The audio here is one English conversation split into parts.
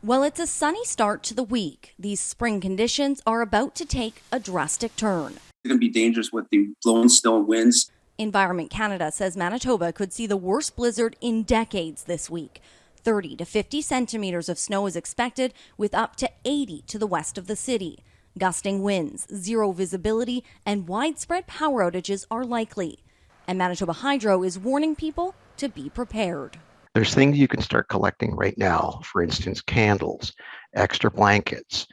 Well, it's a sunny start to the week. These spring conditions are about to take a drastic turn. It's going to be dangerous with the blowing snow and winds. Environment Canada says Manitoba could see the worst blizzard in decades this week. 30 to 50 centimeters of snow is expected, with up to 80 to the west of the city. Gusting winds, zero visibility, and widespread power outages are likely. And Manitoba Hydro is warning people to be prepared. There's things you can start collecting right now. For instance, candles, extra blankets,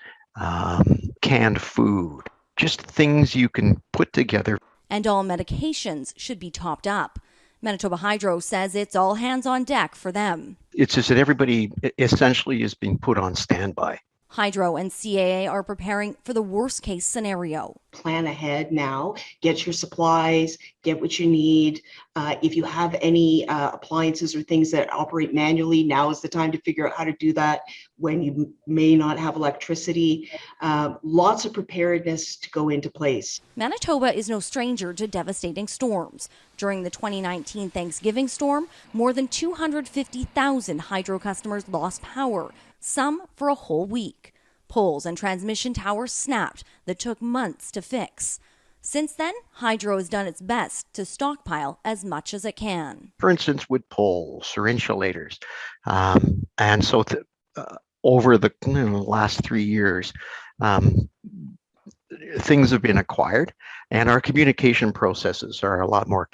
canned food, just things you can put together. And all medications should be topped up. Manitoba Hydro says it's all hands on deck for them. It's just that everybody essentially is being put on standby. Hydro and CAA are preparing for the worst case scenario. Plan ahead now, get your supplies, get what you need. If you have any appliances or things that operate manually, now is the time to figure out how to do that when you may not have electricity. Lots of preparedness to go into place. Manitoba is no stranger to devastating storms. During the 2019 Thanksgiving storm, more than 250,000 hydro customers lost power, some for a whole week. Poles and transmission towers snapped that took months to fix. Since then, Hydro has done its best to stockpile as much as it can. For instance, wood poles or insulators. And so over the last 3 years, things have been acquired and our communication processes are a lot more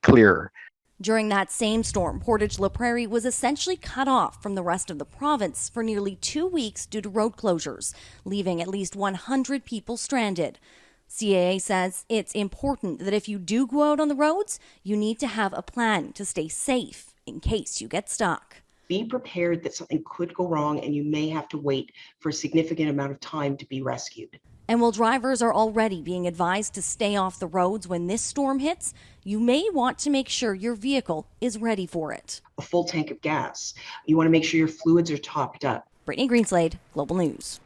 clearer. During that same storm, Portage-La Prairie was essentially cut off from the rest of the province for nearly 2 weeks due to road closures, leaving at least 100 people stranded. CAA says it's important that if you do go out on the roads, you need to have a plan to stay safe in case you get stuck. Be prepared that something could go wrong and you may have to wait for a significant amount of time to be rescued. And while drivers are already being advised to stay off the roads when this storm hits, you may want to make sure your vehicle is ready for it. A full tank of gas. You want to make sure your fluids are topped up. Brittany, Greenslade, Global News.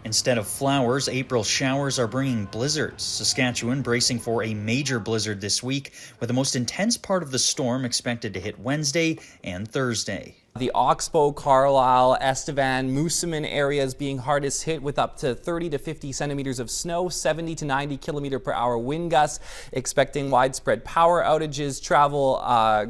Instead of flowers, April showers are bringing blizzards. Saskatchewan bracing for a major blizzard this week, with the most intense part of the storm expected to hit Wednesday and Thursday. The Oxbow, Carlisle, Estevan, Moosomin areas being hardest hit with up to 30 to 50 centimeters of snow, 70 to 90 kilometer per hour wind gusts, expecting widespread power outages, travel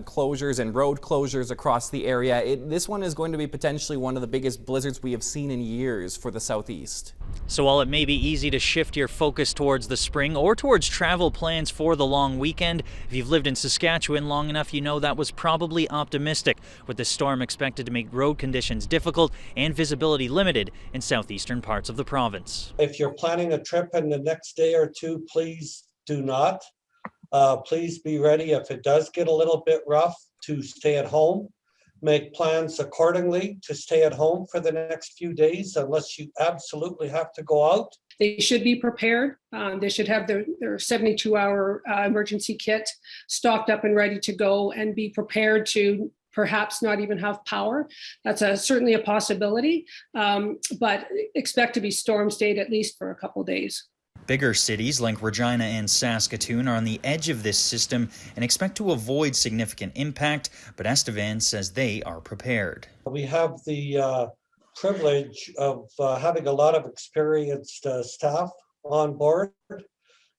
closures and road closures across the area. This one is going to be potentially one of the biggest blizzards we have seen in years for the southeast. So while it may be easy to shift your focus towards the spring or towards travel plans for the long weekend, if you've lived in Saskatchewan long enough, you know that was probably optimistic, with the storm expected to make road conditions difficult and visibility limited in southeastern parts of the province. If you're planning a trip in the next day or two, please do not. Please be ready if it does get a little bit rough to stay at home. Make plans accordingly to stay at home for the next few days unless you absolutely have to go out. They should be prepared. They should have their 72-hour emergency kit stocked up and ready to go and be prepared to perhaps not even have power. That's certainly a possibility, but expect to be storm stayed at least for a couple of days. Bigger cities like Regina and Saskatoon are on the edge of this system and expect to avoid significant impact, but Estevan says they are prepared. We have the privilege of having a lot of experienced staff on board,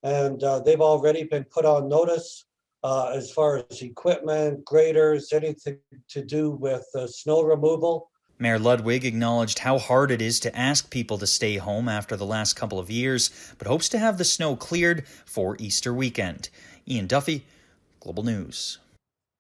and they've already been put on notice as far as equipment, graders, anything to do with snow removal. Mayor Ludwig acknowledged how hard it is to ask people to stay home after the last couple of years, but hopes to have the snow cleared for Easter weekend. Ian Duffy, Global News.